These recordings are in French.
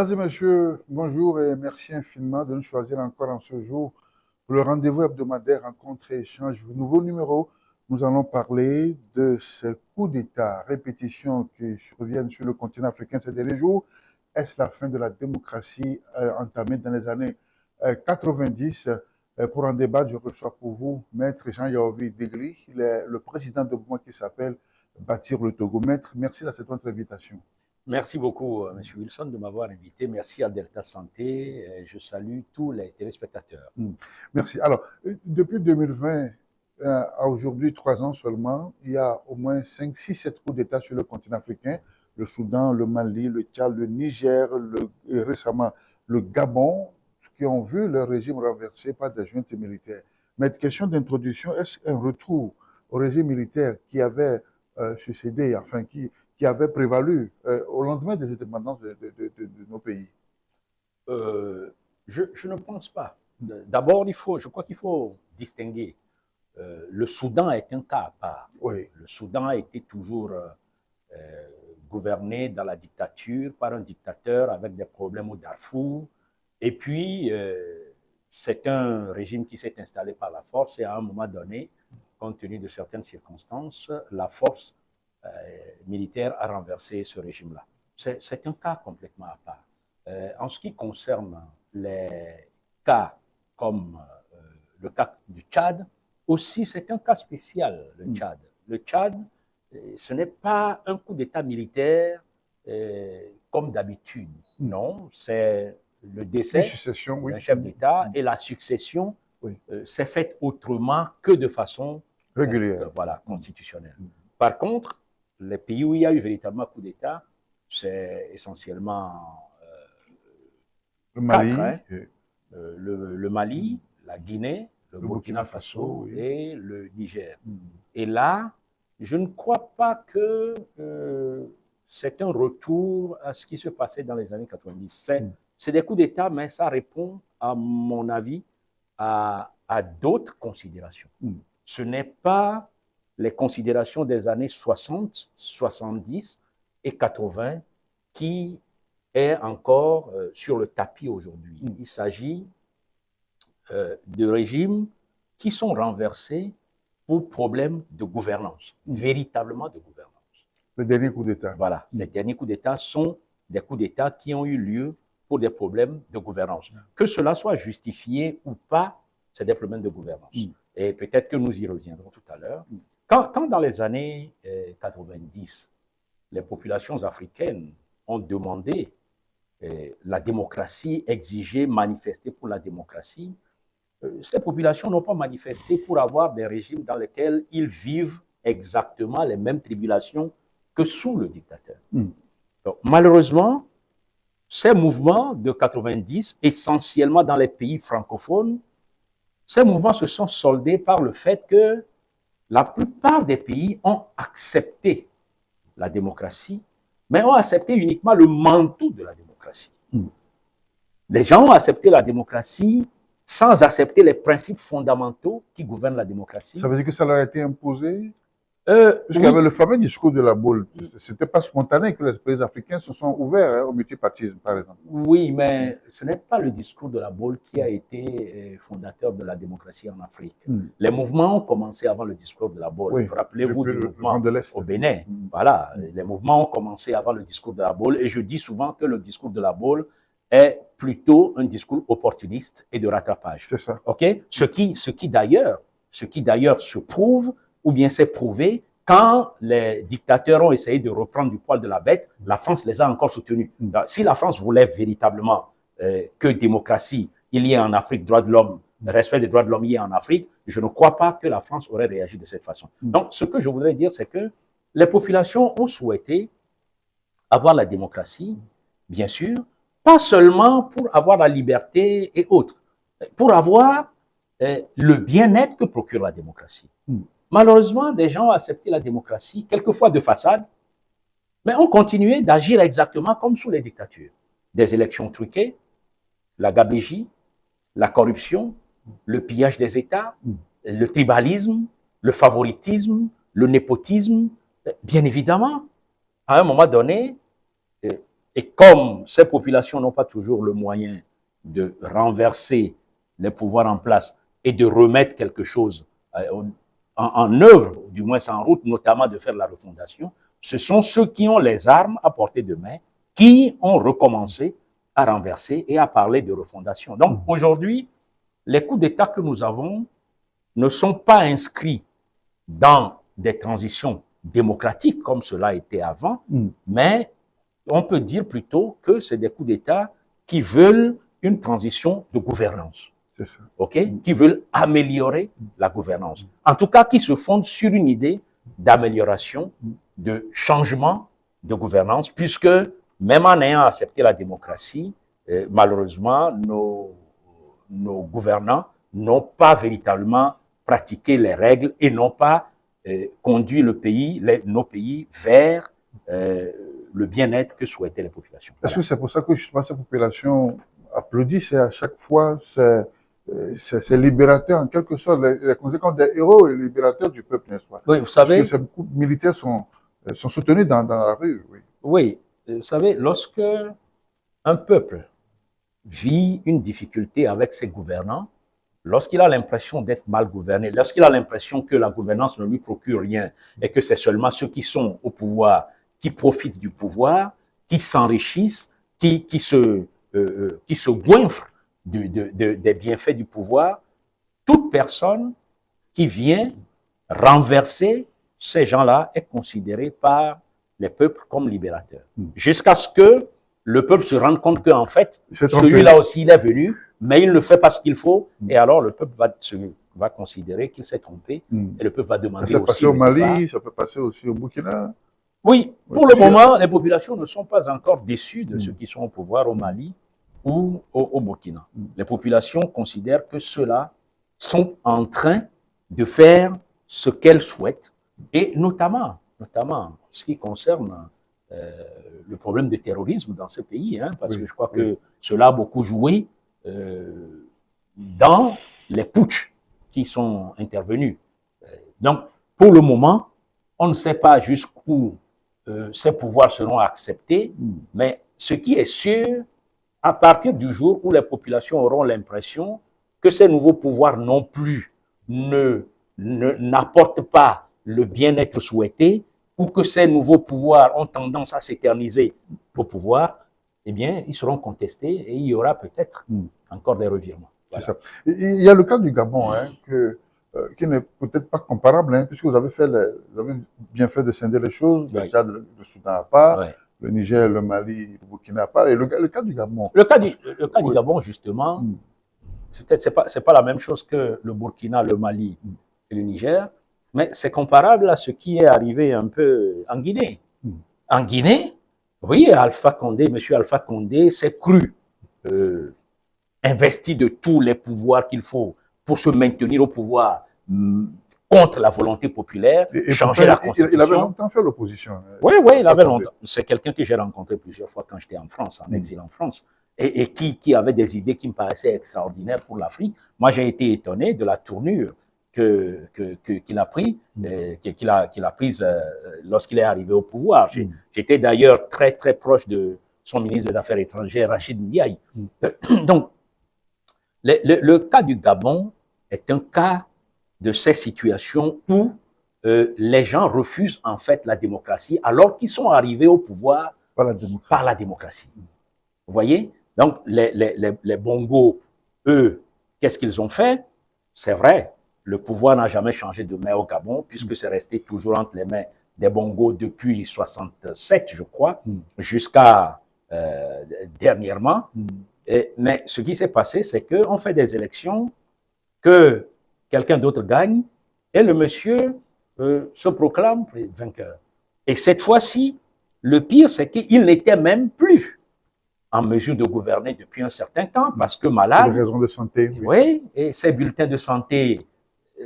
Mesdames et messieurs, bonjour et merci infiniment de nous choisir encore en ce jour pour le rendez-vous hebdomadaire Rencontre et Échange. Nouveau numéro, nous allons parler de ces coups d'État, répétitions qui reviennent sur le continent africain ces derniers jours. Est-ce la fin de la démocratie entamée dans les années 90? Pour en débattre, je reçois pour vous Maître Jean-Yaovi Degri, il est le président de mouvement qui s'appelle Bâtir le Togo. Maître, merci d'accepter notre invitation. Merci beaucoup, M. Wilson, de m'avoir invité. Merci à Delta Santé. Je salue tous les téléspectateurs. Merci. Alors, depuis 2020 à aujourd'hui, 3 ans seulement, il y a au moins 5, 6, 7 coups d'État sur le continent africain. Le Soudan, le Mali, le Tchad, le Niger, et récemment le Gabon, qui ont vu leur régime renversé par des juntes militaires. Mais question d'introduction, est-ce un retour au régime militaire qui avait succédé, enfin qui avait prévalu au lendemain des indépendances de nos pays? Je ne pense pas. D'abord, je crois qu'il faut distinguer. Le Soudan est un cas à part. Oui. Le Soudan a été toujours gouverné dans la dictature par un dictateur avec des problèmes au Darfour. Et puis, c'est un régime qui s'est installé par la force et à un moment donné, compte tenu de certaines circonstances, la force militaire a renversé ce régime-là. C'est un cas complètement à part. En ce qui concerne les cas comme le cas du Tchad, aussi c'est un cas spécial, le Tchad. Le Tchad, ce n'est pas un coup d'État militaire comme d'habitude. Non, c'est le décès d'un chef d'État et la succession s'est faite autrement que de façon régulière, constitutionnelle. Par contre, les pays où il y a eu véritablement coup d'État, c'est essentiellement le Mali, le Mali, la Guinée, le Burkina Faso et le Niger. Et là, je ne crois pas que c'est un retour à ce qui se passait dans les années 90. C'est des coups d'État, mais ça répond, à mon avis, à d'autres considérations. Ce n'est pas les considérations des années 60, 70 et 80 qui est encore sur le tapis aujourd'hui. Il s'agit de régimes qui sont renversés pour problème de gouvernance, véritablement de gouvernance. Le dernier coup d'État. Voilà, les derniers coups d'État sont des coups d'État qui ont eu lieu pour des problèmes de gouvernance. Que cela soit justifié ou pas, c'est des problèmes de gouvernance. Et peut-être que nous y reviendrons tout à l'heure. Quand dans les années 90, les populations africaines ont demandé la démocratie, exigé, manifesté pour la démocratie, ces populations n'ont pas manifesté pour avoir des régimes dans lesquels ils vivent exactement les mêmes tribulations que sous le dictateur. Donc, malheureusement, ces mouvements de 90, essentiellement dans les pays francophones, ces mouvements se sont soldés par le fait que la plupart des pays ont accepté la démocratie, mais ont accepté uniquement le manteau de la démocratie. Les gens ont accepté la démocratie sans accepter les principes fondamentaux qui gouvernent la démocratie. Ça veut dire que ça leur a été imposé? Puisqu'il y avait le fameux discours de la boule. Ce n'était pas spontané que les pays africains se sont ouverts au multipartisme, par exemple. Oui, mais ce n'est pas le discours de la boule qui a été fondateur de la démocratie en Afrique. Les mouvements ont commencé avant le discours de la boule. Rappelez-vous du mouvement au Bénin. Voilà, les mouvements ont commencé avant le discours de la boule. Et je dis souvent que le discours de la boule est plutôt un discours opportuniste et de rattrapage. C'est ça. Okay? Ce qui d'ailleurs se prouve ou bien s'est prouvé quand les dictateurs ont essayé de reprendre du poil de la bête, la France les a encore soutenus. Si la France voulait véritablement que démocratie, il y ait en Afrique, droits de l'homme, respect des droits de l'homme, il y ait en Afrique, je ne crois pas que la France aurait réagi de cette façon. Donc, ce que je voudrais dire, c'est que les populations ont souhaité avoir la démocratie, bien sûr, pas seulement pour avoir la liberté et autres, pour avoir le bien-être que procure la démocratie. Malheureusement, des gens ont accepté la démocratie, quelquefois de façade, mais ont continué d'agir exactement comme sous les dictatures. Des élections truquées, la gabegie, la corruption, le pillage des États, le tribalisme, le favoritisme, le népotisme. Bien évidemment, à un moment donné, Et comme ces populations n'ont pas toujours le moyen de renverser les pouvoirs en place et de remettre quelque chose en œuvre, du moins en route, notamment de faire la refondation, ce sont ceux qui ont les armes à portée de main qui ont recommencé à renverser et à parler de refondation. Donc aujourd'hui, les coups d'État que nous avons ne sont pas inscrits dans des transitions démocratiques comme cela était avant, mais on peut dire plutôt que c'est des coups d'État qui veulent une transition de gouvernance. C'est ça. Qui veulent améliorer la gouvernance. En tout cas, qui se fondent sur une idée d'amélioration, de changement de gouvernance, puisque même en ayant accepté la démocratie, malheureusement, nos gouvernants n'ont pas véritablement pratiqué les règles et n'ont pas conduit nos pays vers le bien-être que souhaitaient les populations. Est-ce que c'est pour ça que justement ces populations applaudissent et à chaque fois c'est libérateur en quelque sorte, les conséquences des héros et libérateurs du peuple, n'est-ce pas? Oui, vous savez. Parce que ces groupes militaires sont soutenus dans la rue. Oui. Oui, vous savez, lorsque un peuple vit une difficulté avec ses gouvernants, lorsqu'il a l'impression d'être mal gouverné, lorsqu'il a l'impression que la gouvernance ne lui procure rien et que c'est seulement ceux qui sont au pouvoir qui profitent du pouvoir, qui s'enrichissent, qui se goinfrent des bienfaits du pouvoir, toute personne qui vient renverser ces gens-là est considérée par les peuples comme libérateurs. Jusqu'à ce que le peuple se rende compte qu'en fait, celui-là aussi, il est venu, mais il ne fait pas ce qu'il faut, et alors le peuple va considérer qu'il s'est trompé, et le peuple va demander aussi... Ça peut passer au Mali, ça peut passer aussi au Burkina. Oui, pour le moment, les populations ne sont pas encore déçues de ceux qui sont au pouvoir au Mali ou au Burkina. Les populations considèrent que ceux-là sont en train de faire ce qu'elles souhaitent, et notamment en ce qui concerne le problème de terrorisme dans ce pays, parce que je crois que cela a beaucoup joué dans les putschs qui sont intervenus. Donc, pour le moment, on ne sait pas jusqu'où ces pouvoirs seront acceptés, mais ce qui est sûr, à partir du jour où les populations auront l'impression que ces nouveaux pouvoirs non plus n'apportent pas le bien-être souhaité, ou que ces nouveaux pouvoirs ont tendance à s'éterniser au pouvoir, eh bien, ils seront contestés et il y aura peut-être encore des revirements. Voilà. C'est ça. Il y a le cas du Gabon, qui n'est peut-être pas comparable, puisque vous avez bien fait de scinder les choses, le cas du Soudan à part, le Niger, le Mali, le Burkina à part, et le cas du Gabon. Le cas du Gabon, justement, c'est pas la même chose que le Burkina, le Mali et le Niger, mais c'est comparable à ce qui est arrivé un peu en Guinée. En Guinée, oui, M. Alpha Condé s'est cru investi de tous les pouvoirs qu'il faut pour se maintenir au pouvoir contre la volonté populaire, changer la Constitution. Il avait longtemps fait l'opposition. Oui, il avait longtemps. C'est quelqu'un que j'ai rencontré plusieurs fois quand j'étais en France, en exil en France, et qui avait des idées qui me paraissaient extraordinaires pour l'Afrique. Moi, j'ai été étonné de la tournure qu'il a prise lorsqu'il est arrivé au pouvoir. J'étais d'ailleurs très, très proche de son ministre des Affaires étrangères, Rachid Ndiaye. Donc, le cas du Gabon est un cas de ces situations où les gens refusent en fait la démocratie alors qu'ils sont arrivés au pouvoir par la démocratie. Vous voyez? Donc, les Bongos, eux, qu'est-ce qu'ils ont fait? C'est vrai, le pouvoir n'a jamais changé de main au Gabon, puisque c'est resté toujours entre les mains des Bongos depuis 1967, je crois, jusqu'à dernièrement. Mais ce qui s'est passé, c'est qu'on fait des élections, que quelqu'un d'autre gagne, et le monsieur se proclame vainqueur. Et cette fois-ci, le pire, c'est qu'il n'était même plus en mesure de gouverner depuis un certain temps, parce que malade. Pour des raisons de santé. Oui, et ces bulletins de santé.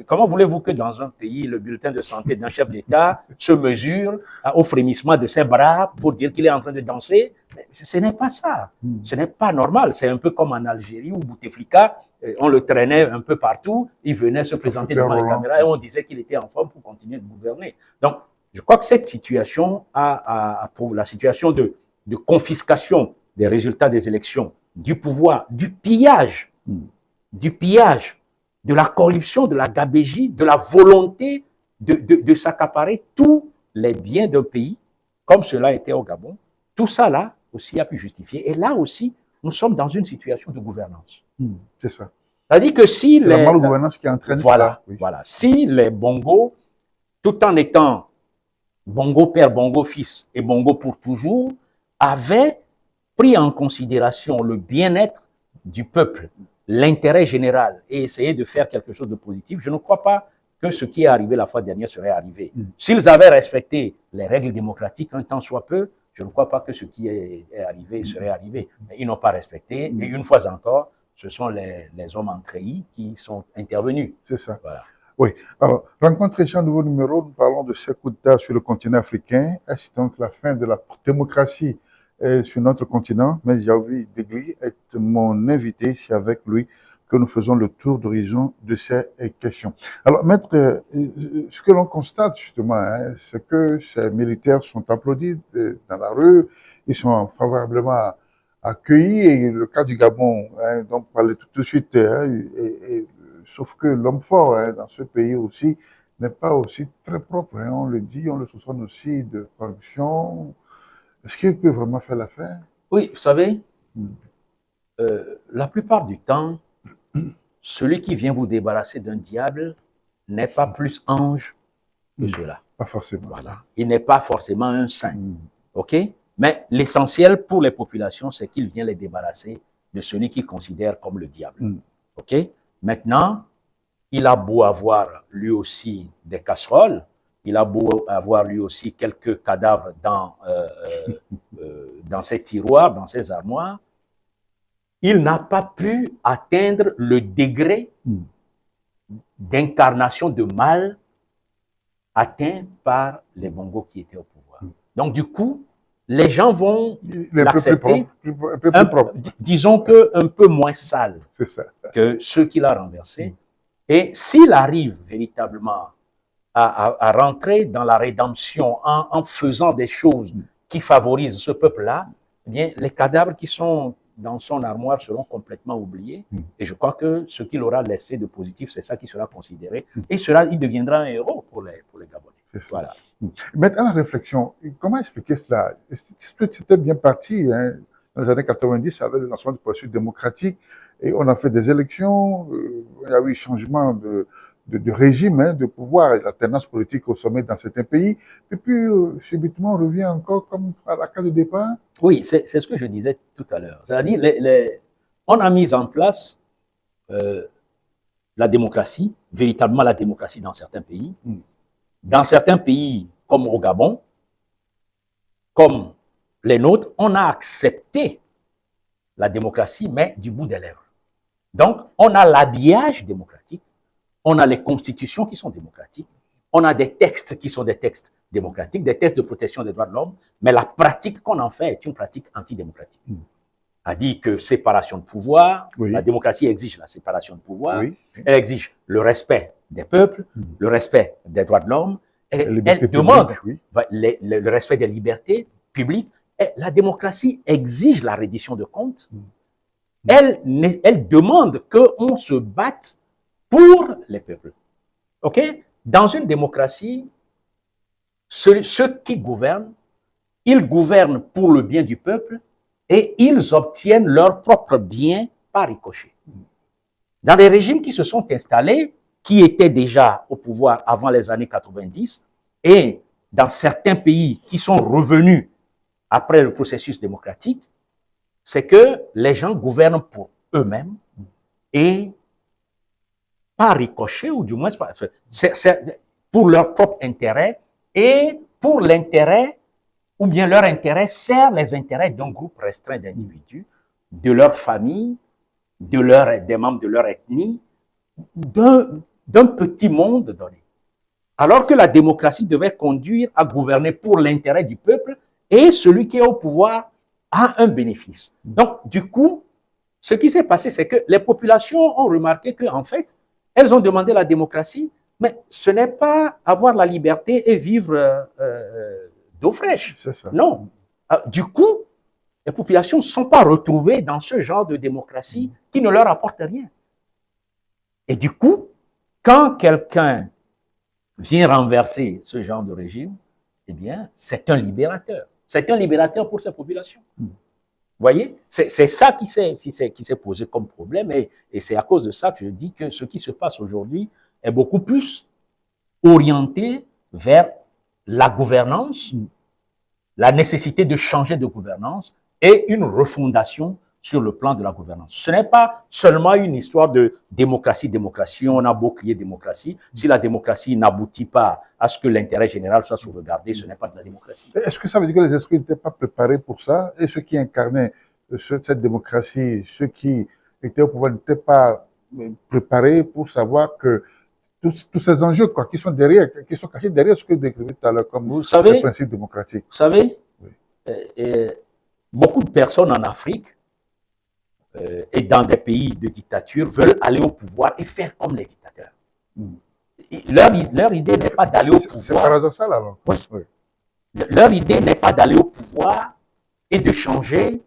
Comment voulez-vous que dans un pays, le bulletin de santé d'un chef d'État se mesure au frémissement de ses bras pour dire qu'il est en train de danser? Ce n'est pas ça. Ce n'est pas normal. C'est un peu comme en Algérie où Bouteflika, on le traînait un peu partout, il venait se présenter devant les caméras et on disait qu'il était en forme pour continuer de gouverner. Donc, je crois que cette situation la situation de de confiscation des résultats des élections, du pouvoir, du pillage, de la corruption, de la gabégie, de la volonté de s'accaparer tous les biens d'un pays, comme cela était au Gabon. Tout ça là aussi a pu justifier. Et là aussi, nous sommes dans une situation de gouvernance. C'est ça. C'est-à-dire que si la malgouvernance qui entraîne voilà, cela. Voilà. Si les Bongo, tout en étant Bongo père, Bongo fils et Bongo pour toujours, avaient pris en considération le bien-être du peuple, l'intérêt général et essayé de faire quelque chose de positif, je ne crois pas que ce qui est arrivé la fois dernière serait arrivé. S'ils avaient respecté les règles démocratiques un temps soit peu, je ne crois pas que ce qui est arrivé serait arrivé. Mais ils n'ont pas respecté et une fois encore, ce sont les hommes en treillis qui sont intervenus. C'est ça. Voilà. Oui. Alors, rencontre un nouveau numéro, nous parlons de ce coup d'État sur le continent africain. Est-ce donc la fin de la démocratie sur notre continent? Mais Yaoui Degli est mon invité. C'est avec lui que nous faisons le tour d'horizon de ces questions. Alors, maître, ce que l'on constate justement, c'est que ces militaires sont applaudis dans la rue, ils sont favorablement accueillis, et le cas du Gabon, dont on parlait tout de suite, sauf que l'homme fort dans ce pays aussi n'est pas aussi très propre. On le dit, on le soupçonne aussi de corruption. Est-ce qu'il peut vraiment faire l'affaire? Oui, vous savez, la plupart du temps, celui qui vient vous débarrasser d'un diable n'est pas plus ange que cela. Pas forcément. Voilà. Il n'est pas forcément un saint. OK? Mais l'essentiel pour les populations, c'est qu'il vient les débarrasser de celui qu'ils considèrent comme le diable. OK? Maintenant, il a beau avoir lui aussi des casseroles, il a beau avoir lui aussi quelques cadavres dans ses tiroirs, dans ses armoires, il n'a pas pu atteindre le degré d'incarnation de mal atteint par les Bongo qui étaient au pouvoir. Donc du coup, les gens vont l'accepter, disons qu'un peu moins sale que ceux qu'il a renversés. Et s'il arrive véritablement à rentrer dans la rédemption en faisant des choses qui favorisent ce peuple-là, eh bien, les cadavres qui sont dans son armoire seront complètement oubliés. Et je crois que ce qu'il aura laissé de positif, c'est ça qui sera considéré. Et il deviendra un héros pour les Gabonais. Voilà. Maintenant, la réflexion, comment expliquer cela? C'était bien parti dans les années 90 avec le lancement du processus démocratique, et on a fait des élections, il y a eu changement de régime, de pouvoir, et la tendance politique au sommet dans certains pays, et puis subitement on revient encore comme à la case de départ. Oui, c'est ce que je disais tout à l'heure. C'est-à-dire, on a mis en place la démocratie, véritablement la démocratie dans certains pays. Dans certains pays, comme au Gabon, comme les nôtres, on a accepté la démocratie, mais du bout des lèvres. Donc, on a l'habillage démocratique, on a les constitutions qui sont démocratiques, on a des textes qui sont des textes démocratiques, des textes de protection des droits de l'homme, mais la pratique qu'on en fait est une pratique antidémocratique. A dit que séparation de pouvoir, la démocratie exige la séparation de pouvoir, elle exige le respect des peuples, le respect des droits de l'homme, elle demande le respect des libertés publiques. Et la démocratie exige la reddition de comptes. Elle demande qu'on se batte pour les peuples. OK? Dans une démocratie, ceux qui gouvernent, ils gouvernent pour le bien du peuple et ils obtiennent leur propre bien par ricochet. Dans des régimes qui se sont installés, qui étaient déjà au pouvoir avant les années 90, et dans certains pays qui sont revenus après le processus démocratique, c'est que les gens gouvernent pour eux-mêmes et par ricochet, ou du moins pour leur propre intérêt, et pour l'intérêt, ou bien leur intérêt sert les intérêts d'un groupe restreint d'individus, de leur famille, des membres de leur ethnie, d'un petit monde donné. Alors que la démocratie devait conduire à gouverner pour l'intérêt du peuple, et celui qui est au pouvoir a un bénéfice. Donc, du coup, ce qui s'est passé, c'est que les populations ont remarqué qu'en fait, elles ont demandé la démocratie, mais ce n'est pas avoir la liberté et vivre d'eau fraîche. C'est ça. Non. Du coup, Les populations ne sont pas retrouvées dans ce genre de démocratie qui ne leur apporte rien. Et du coup, quand quelqu'un vient renverser ce genre de régime, eh bien, c'est un libérateur. C'est un libérateur pour ces populations. Vous voyez, c'est ça qui s'est posé comme problème et c'est à cause de ça que je dis que ce qui se passe aujourd'hui est beaucoup plus orienté vers la gouvernance, la nécessité de changer de gouvernance et une refondation sur le plan de la gouvernance. Ce n'est pas seulement une histoire de démocratie, on a beau crier démocratie, si la démocratie n'aboutit pas à ce que l'intérêt général soit sauvegardé, ce n'est pas de la démocratie. Est-ce que ça veut dire que les esprits n'étaient pas préparés pour ça et ceux qui incarnaient cette démocratie, ceux qui étaient au pouvoir n'étaient pas préparés pour savoir que tous ces enjeux qui sont derrière, qui sont cachés derrière ce que vous décrivez tout à l'heure comme les principes démocratiques. Vous savez, beaucoup de personnes en Afrique et dans des pays de dictature veulent aller au pouvoir et faire comme les dictateurs. Leur idée n'est pas d'aller au pouvoir. C'est paradoxal alors. Oui. Oui. Leur idée n'est pas d'aller au pouvoir et de changer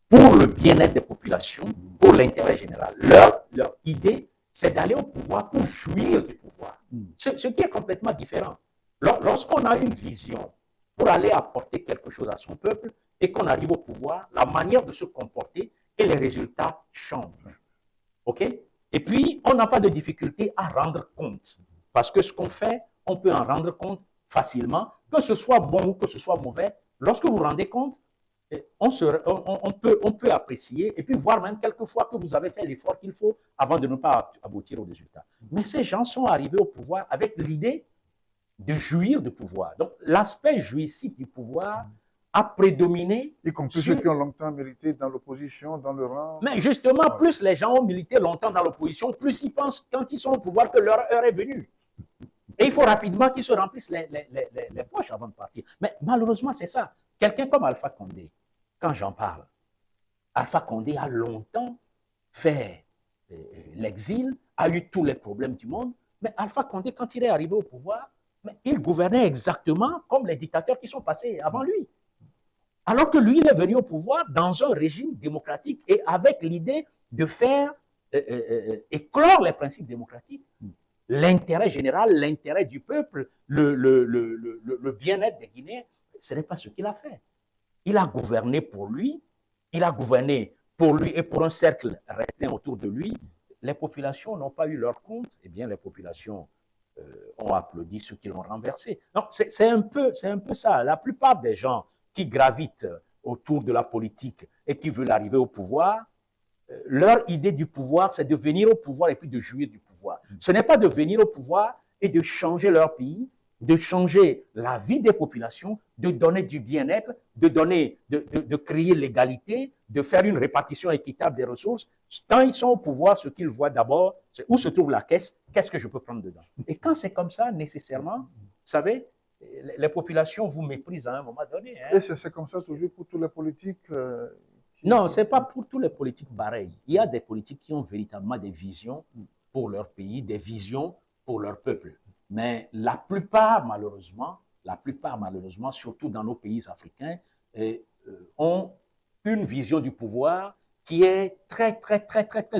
pour le bien-être des populations, pour l'intérêt général. Leur idée, c'est d'aller au pouvoir pour jouir du pouvoir. Ce qui est complètement différent. Lorsqu'on a une vision pour aller apporter quelque chose à son peuple et qu'on arrive au pouvoir, la manière de se comporter et les résultats changent. OK? Et puis, on n'a pas de difficulté à rendre compte. Parce que ce qu'on fait, on peut en rendre compte facilement, que ce soit bon ou que ce soit mauvais. Lorsque vous vous rendez compte, on peut apprécier et puis voir même quelquefois que vous avez fait l'effort qu'il faut avant de ne pas aboutir au résultat. Mais ces gens sont arrivés au pouvoir avec l'idée de jouir du pouvoir. Donc, l'aspect jouissif du pouvoir a prédominé. Y compris ceux qui ont longtemps milité dans l'opposition, dans le rang. Mais justement, plus les gens ont milité longtemps dans l'opposition, plus ils pensent, quand ils sont au pouvoir, que leur heure est venue. Et il faut rapidement qu'ils se remplissent les poches avant de partir. Mais malheureusement, c'est ça. Quelqu'un comme Alpha Condé, quand j'en parle, Alpha Condé a longtemps fait l'exil, a eu tous les problèmes du monde, mais Alpha Condé, quand il est arrivé au pouvoir, il gouvernait exactement comme les dictateurs qui sont passés avant lui. Alors que lui, il est venu au pouvoir dans un régime démocratique et avec l'idée de faire éclore les principes démocratiques. L'intérêt général, l'intérêt du peuple, le bien-être des Guinéens, ce n'est pas ce qu'il a fait. Il a gouverné pour lui, il a gouverné pour lui et pour un cercle restreint autour de lui. Les populations n'ont pas eu leur compte, eh bien les populations ont applaudi ceux qui l'ont renversé. Donc c'est un peu ça. La plupart des gens qui gravitent autour de la politique et qui veulent arriver au pouvoir, leur idée du pouvoir, c'est de venir au pouvoir et puis de jouir du pouvoir. Ce n'est pas de venir au pouvoir et de changer leur pays, de changer la vie des populations, de donner du bien-être, de créer l'égalité, de faire une répartition équitable des ressources. Quand ils sont au pouvoir, ce qu'ils voient d'abord, c'est où se trouve la caisse, qu'est-ce que je peux prendre dedans. Et quand c'est comme ça, nécessairement, vous savez, les populations vous méprisent à un moment donné. Hein. Et c'est comme ça toujours pour tous les politiques Non, ce n'est pas pour tous les politiques pareils. Il y a des politiques qui ont véritablement des visions pour leur pays, des visions pour leur peuple. Mais la plupart, malheureusement, surtout dans nos pays africains, ont une vision du pouvoir qui est très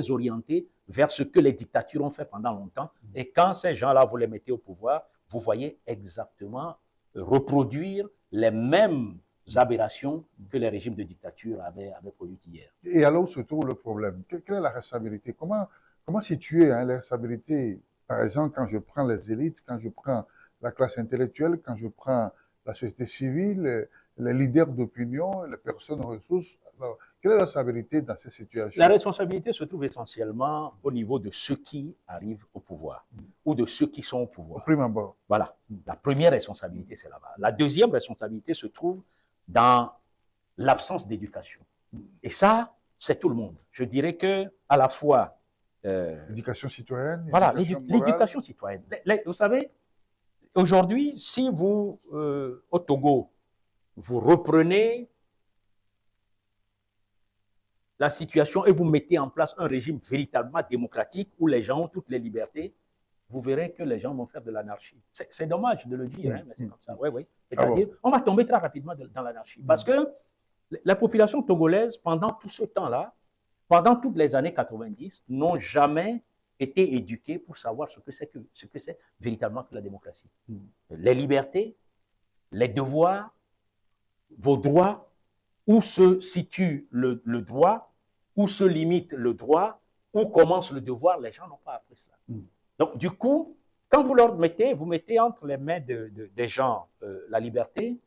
orientée vers ce que les dictatures ont fait pendant longtemps. Et quand ces gens-là, vous les mettez au pouvoir, vous voyez exactement reproduire les mêmes aberrations que les régimes de dictature avaient produites hier. Et alors où se trouve le problème? Quelle est la responsabilité? Comment situer la responsabilité? Par exemple, quand je prends les élites, quand je prends la classe intellectuelle, quand je prends la société civile, les leaders d'opinion, les personnes ressources, alors, quelle est la responsabilité dans ces situations? La responsabilité se trouve essentiellement au niveau de ceux qui arrivent au pouvoir ou de ceux qui sont au pouvoir. Au prime abord. Voilà. La première responsabilité, c'est là-bas. La deuxième responsabilité se trouve dans l'absence d'éducation. Et ça, c'est tout le monde. Je dirais que à la fois l'éducation citoyenne. Voilà, l'éducation citoyenne. Vous savez, aujourd'hui, si vous, au Togo, vous reprenez la situation et vous mettez en place un régime véritablement démocratique où les gens ont toutes les libertés, vous verrez que les gens vont faire de l'anarchie. C'est dommage de le dire, hein, mais c'est comme ça. Oui. C'est-à-dire, on va tomber très rapidement dans l'anarchie. Parce que La population togolaise, pendant tout ce temps-là, pendant toutes les années 90, n'ont jamais été éduqués pour savoir ce que c'est véritablement que la démocratie. Les libertés, les devoirs, vos droits, où se situe le droit, où se limite le droit, où commence le devoir, les gens n'ont pas appris cela. Donc, du coup, quand vous mettez entre les mains des gens la liberté,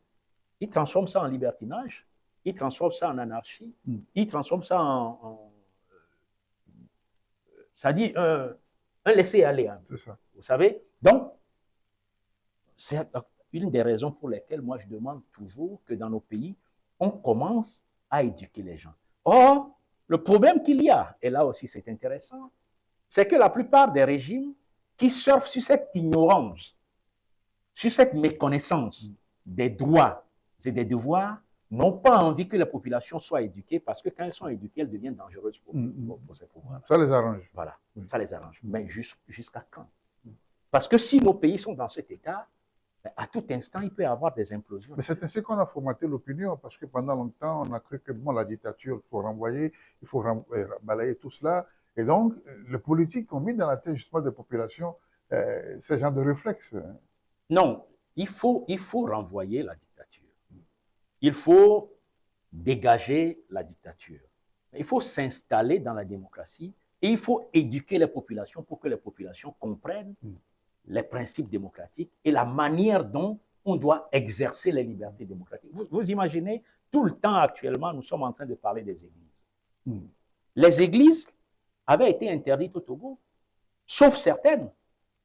ils transforment ça en libertinage, ils transforment ça en anarchie, ils transforment ça ça dit un laisser-aller. Hein, c'est ça. vous savez? Donc, c'est une des raisons pour lesquelles moi je demande toujours que dans nos pays, on commence à éduquer les gens. Or, le problème qu'il y a, et là aussi c'est intéressant, c'est que la plupart des régimes qui surfent sur cette ignorance, sur cette méconnaissance des droits et des devoirs, n'ont pas envie que la population soit éduquée parce que quand elles sont éduquées, elles deviennent dangereuses pour ces pouvoirs. Ça les arrange. Voilà, ça les arrange. Mais jusqu'à quand? Parce que si nos pays sont dans cet état, à tout instant, il peut y avoir des implosions. Mais c'est ainsi qu'on a formaté l'opinion, parce que pendant longtemps, on a cru que bon, la dictature, il faut renvoyer, il faut balayer tout cela. Et donc, les politiques ont mis dans la tête justement des populations ce genre de réflexe. Non, il faut renvoyer la dictature. Il faut dégager la dictature. Il faut s'installer dans la démocratie et il faut éduquer les populations pour que les populations comprennent les principes démocratiques et la manière dont on doit exercer les libertés démocratiques. Vous imaginez, tout le temps actuellement, nous sommes en train de parler des églises. Les églises avaient été interdites au Togo, sauf certaines.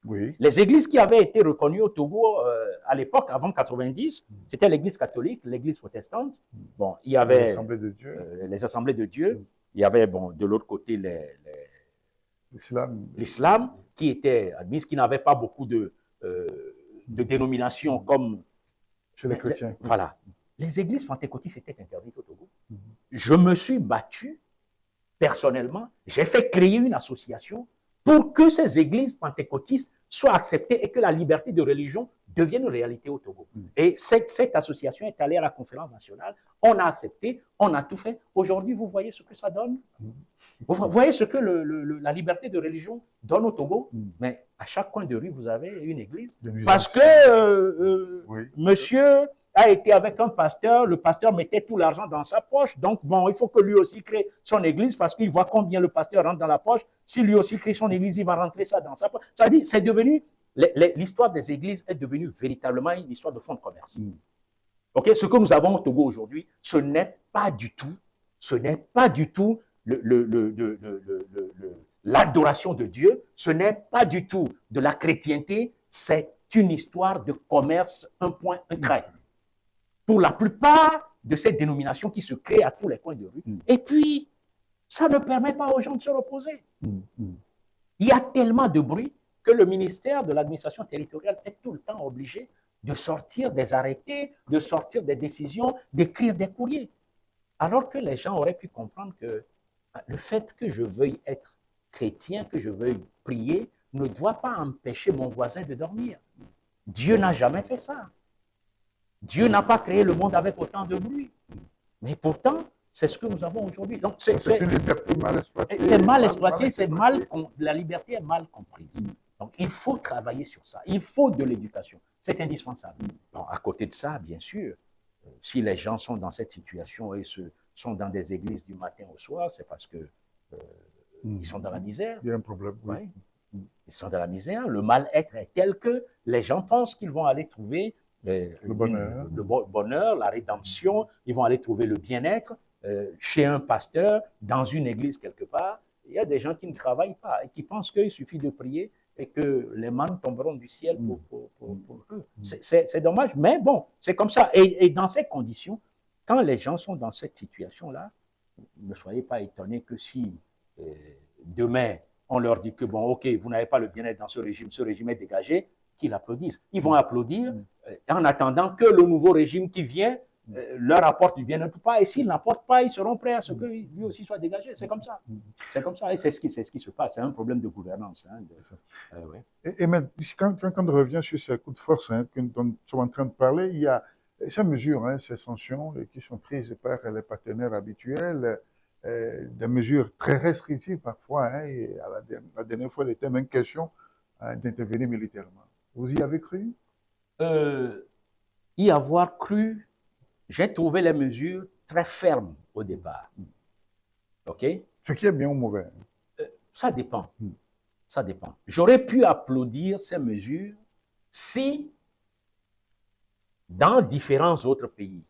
Oui. Les églises qui avaient été reconnues au Togo à l'époque, avant 90, c'était l'église catholique, l'église protestante. Bon, il y avait les assemblées de Dieu. Les assemblées de Dieu. Il y avait, bon, de l'autre côté, l'islam qui était admise, qui n'avait pas beaucoup de dénominations comme chez les chrétiens. Voilà. Les églises pentecôtistes étaient interdites au Togo. Je me suis battu personnellement, j'ai fait créer une association pour que ces églises pentecôtistes soient acceptées et que la liberté de religion devienne une réalité au Togo. Et cette association est allée à la conférence nationale, on a accepté, on a tout fait. Aujourd'hui, vous voyez ce que ça donne? Vous voyez ce que la liberté de religion donne au Togo? Mais à chaque coin de rue, vous avez une église. Parce que monsieur a été avec un pasteur, le pasteur mettait tout l'argent dans sa poche, donc bon, il faut que lui aussi crée son église parce qu'il voit combien le pasteur rentre dans la poche. Si lui aussi crée son église, il va rentrer ça dans sa poche. Ça dit, c'est devenu, l'histoire des églises est devenue véritablement une histoire de fonds de commerce. Ok, ce que nous avons au Togo aujourd'hui, ce n'est pas du tout l'adoration de Dieu, ce n'est pas du tout de la chrétienté, c'est une histoire de commerce, un point, un trait. Pour la plupart de ces dénominations qui se créent à tous les coins de rue. Et puis, ça ne permet pas aux gens de se reposer. Il y a tellement de bruit que le ministère de l'administration territoriale est tout le temps obligé de sortir des arrêtés, de sortir des décisions, d'écrire des courriers. Alors que les gens auraient pu comprendre que le fait que je veuille être chrétien, que je veuille prier, ne doit pas empêcher mon voisin de dormir. Dieu n'a jamais fait ça. Dieu n'a pas créé le monde avec autant de bruit. Mais pourtant, c'est ce que nous avons aujourd'hui. Donc, c'est une liberté mal exploitée. C'est mal exploité, la liberté est mal comprise. Donc, il faut travailler sur ça. Il faut de l'éducation. C'est indispensable. Bon, à côté de ça, bien sûr, si les gens sont dans cette situation et sont dans des églises du matin au soir, c'est parce que ils sont dans la misère. Il y a un problème, oui. Ils sont dans la misère. Le mal-être est tel que les gens pensent qu'ils vont aller trouver le bonheur, la rédemption, ils vont aller trouver le bien-être chez un pasteur, dans une église quelque part. Il y a des gens qui ne travaillent pas et qui pensent qu'il suffit de prier et que les mannes tomberont du ciel pour eux. C'est dommage, mais bon, c'est comme ça. Et dans ces conditions, quand les gens sont dans cette situation-là, ne soyez pas étonnés que si demain, on leur dit que bon, ok, vous n'avez pas le bien-être dans ce régime est dégagé, qu'ils applaudissent. Ils vont applaudir en attendant que le nouveau régime qui vient leur apporte du bien-être ou pas. Et s'ils n'apportent pas, ils seront prêts à ce que lui aussi soit dégagé. C'est comme ça. C'est comme ça. Et c'est ce qui se passe. C'est un problème de gouvernance. Et maintenant, quand on revient sur ces coups de force dont nous sommes en train de parler, il y a Et ces mesures, hein, ces sanctions qui sont prises par les partenaires habituels, des mesures très restrictives parfois, hein, et la dernière fois, il était même question d'intervenir militairement. Vous y avez cru? Y avoir cru, j'ai trouvé les mesures très fermes au départ. OK? Ce qui est bien ou mauvais? Ça dépend. Ça dépend. J'aurais pu applaudir ces mesures si, dans différents autres pays,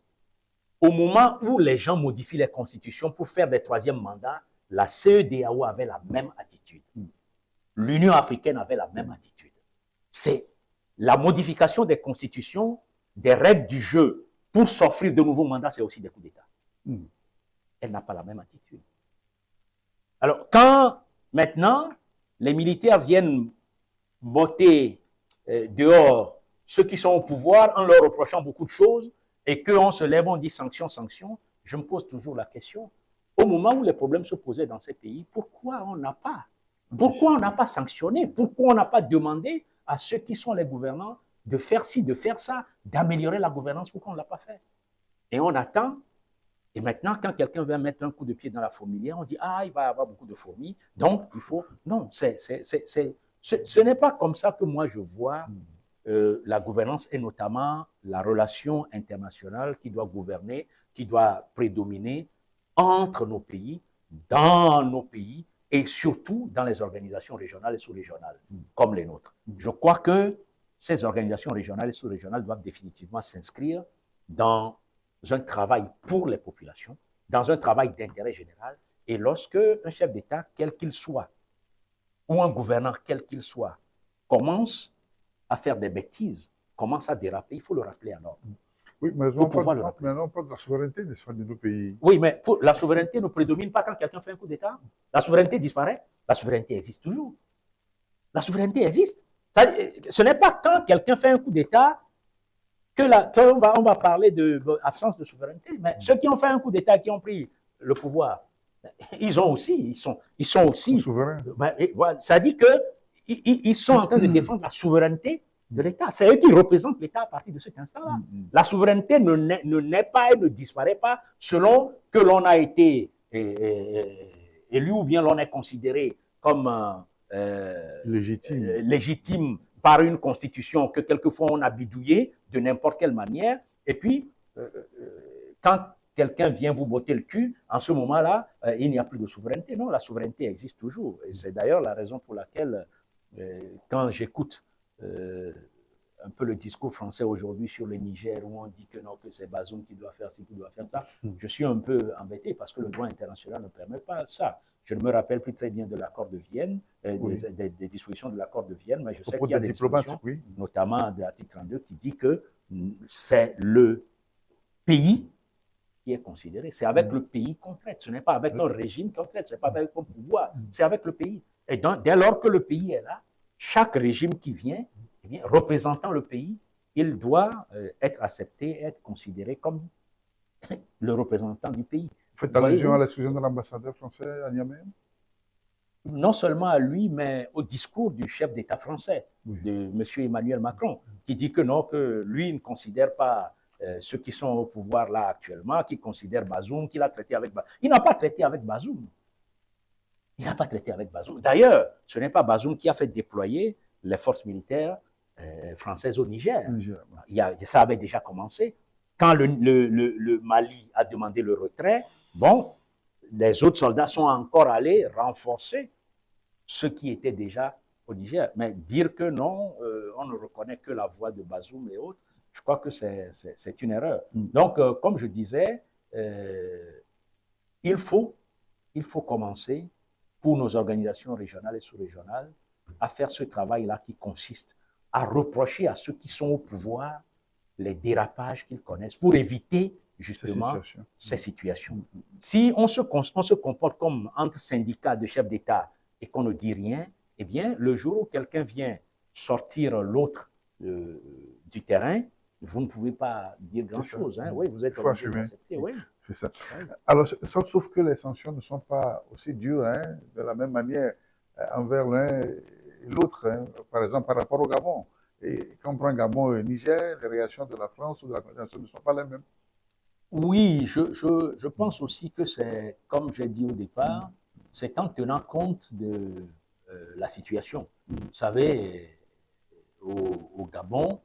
au moment où les gens modifient les constitutions pour faire des troisièmes mandats, la CEDEAO avait la même attitude. L'Union africaine avait la même attitude. C'est la modification des constitutions, des règles du jeu pour s'offrir de nouveaux mandats, c'est aussi des coups d'État. Elle n'a pas la même attitude. Alors, quand maintenant les militaires viennent botter dehors ceux qui sont au pouvoir en leur reprochant beaucoup de choses et qu'on se lève, on dit sanctions, sanctions, je me pose toujours la question, au moment où les problèmes se posaient dans ces pays, pourquoi on n'a pas sanctionné, pourquoi on n'a pas demandé à ceux qui sont les gouvernants de faire ci, de faire ça, d'améliorer la gouvernance, pourquoi on ne l'a pas fait? Et on attend. Et maintenant, quand quelqu'un vient mettre un coup de pied dans la fourmilière, on dit « Ah, il va y avoir beaucoup de fourmis, donc il faut… » Non, ce n'est pas comme ça que moi je vois la gouvernance et notamment la relation internationale qui doit gouverner, qui doit prédominer entre nos pays, dans nos pays et surtout dans les organisations régionales et sous-régionales comme les nôtres. Je crois que ces organisations régionales et sous-régionales doivent définitivement s'inscrire dans un travail pour les populations, dans un travail d'intérêt général. Et lorsque un chef d'État, quel qu'il soit, ou un gouvernant, quel qu'il soit, commence à faire des bêtises, commence à déraper, il faut le rappeler à l'ordre. Oui, mais non pas de la souveraineté, n'est-ce pas, de nos pays. Oui, mais la souveraineté ne prédomine pas quand quelqu'un fait un coup d'État. La souveraineté disparaît. La souveraineté existe toujours. La souveraineté existe. Ce n'est pas quand quelqu'un fait un coup d'État on va parler d'absence de souveraineté. Mais ceux qui ont fait un coup d'État, qui ont pris le pouvoir, ils sont aussi souverains. Ça dit qu'ils sont en train de défendre la souveraineté de l'État. C'est eux qui représentent l'État à partir de cet instant-là. La souveraineté ne naît pas et ne disparaît pas selon que l'on a été élu ou bien l'on est considéré comme légitime par une constitution que quelquefois on a bidouillée de n'importe quelle manière. Et puis, quand quelqu'un vient vous botter le cul, en ce moment-là, il n'y a plus de souveraineté. Non, la souveraineté existe toujours. Et c'est d'ailleurs la raison pour laquelle, quand j'écoute un peu le discours français aujourd'hui sur le Niger, où on dit que non, que c'est Bazoum qui doit faire ci, qui doit faire ça, je suis un peu embêté parce que le droit international ne permet pas ça. Je ne me rappelle plus très bien de l'accord de Vienne, des dispositions de l'accord de Vienne, mais je sais qu'il y a des dispositions, notamment de l'article 32, qui dit que c'est le pays qui est considéré. C'est avec le pays qu'on traite. Ce n'est pas avec un régime qu'on traite, ce n'est pas avec un pouvoir, c'est avec le pays. Et donc, dès lors que le pays est là, chaque régime qui vient, eh bien, représentant le pays, il doit être accepté, être considéré comme le représentant du pays. Vous faites allusion à l'exclusion de l'ambassadeur français à Niamey? Non seulement à lui, mais au discours du chef d'État français, de M. Emmanuel Macron, qui dit que non, que lui ne considère pas ceux qui sont au pouvoir là actuellement, qui considère Bazoum, qu'il a traité avec Bazoum. Il n'a pas traité avec Bazoum. Il n'a pas traité avec Bazoum. D'ailleurs, ce n'est pas Bazoum qui a fait déployer les forces militaires françaises au Niger. Ça avait déjà commencé. Quand le Mali a demandé le retrait, bon, les autres soldats sont encore allés renforcer ceux qui étaient déjà au Niger. Mais dire que non, on ne reconnaît que la voix de Bazoum et autres, je crois que c'est une erreur. Donc, comme je disais, il faut commencer pour nos organisations régionales et sous-régionales à faire ce travail-là qui consiste à reprocher à ceux qui sont au pouvoir les dérapages qu'ils connaissent pour éviter justement ces situations. Si on se comporte comme entre syndicats de chefs d'État et qu'on ne dit rien, eh bien, le jour où quelqu'un vient sortir l'autre du terrain, vous ne pouvez pas dire grand-chose. Hein? Oui, vous êtes obligé d'accepter. Oui. C'est ça. Alors, sauf que les sanctions ne sont pas aussi dures hein, de la même manière envers l'un et l'autre. Hein. Par exemple, par rapport au Gabon, Et quand on prend Gabon et Niger, les réactions de la France ou de la coordination ne sont pas les mêmes. Oui, je pense aussi que c'est, comme j'ai dit au départ, c'est en tenant compte de la situation. Vous savez, au Gabon,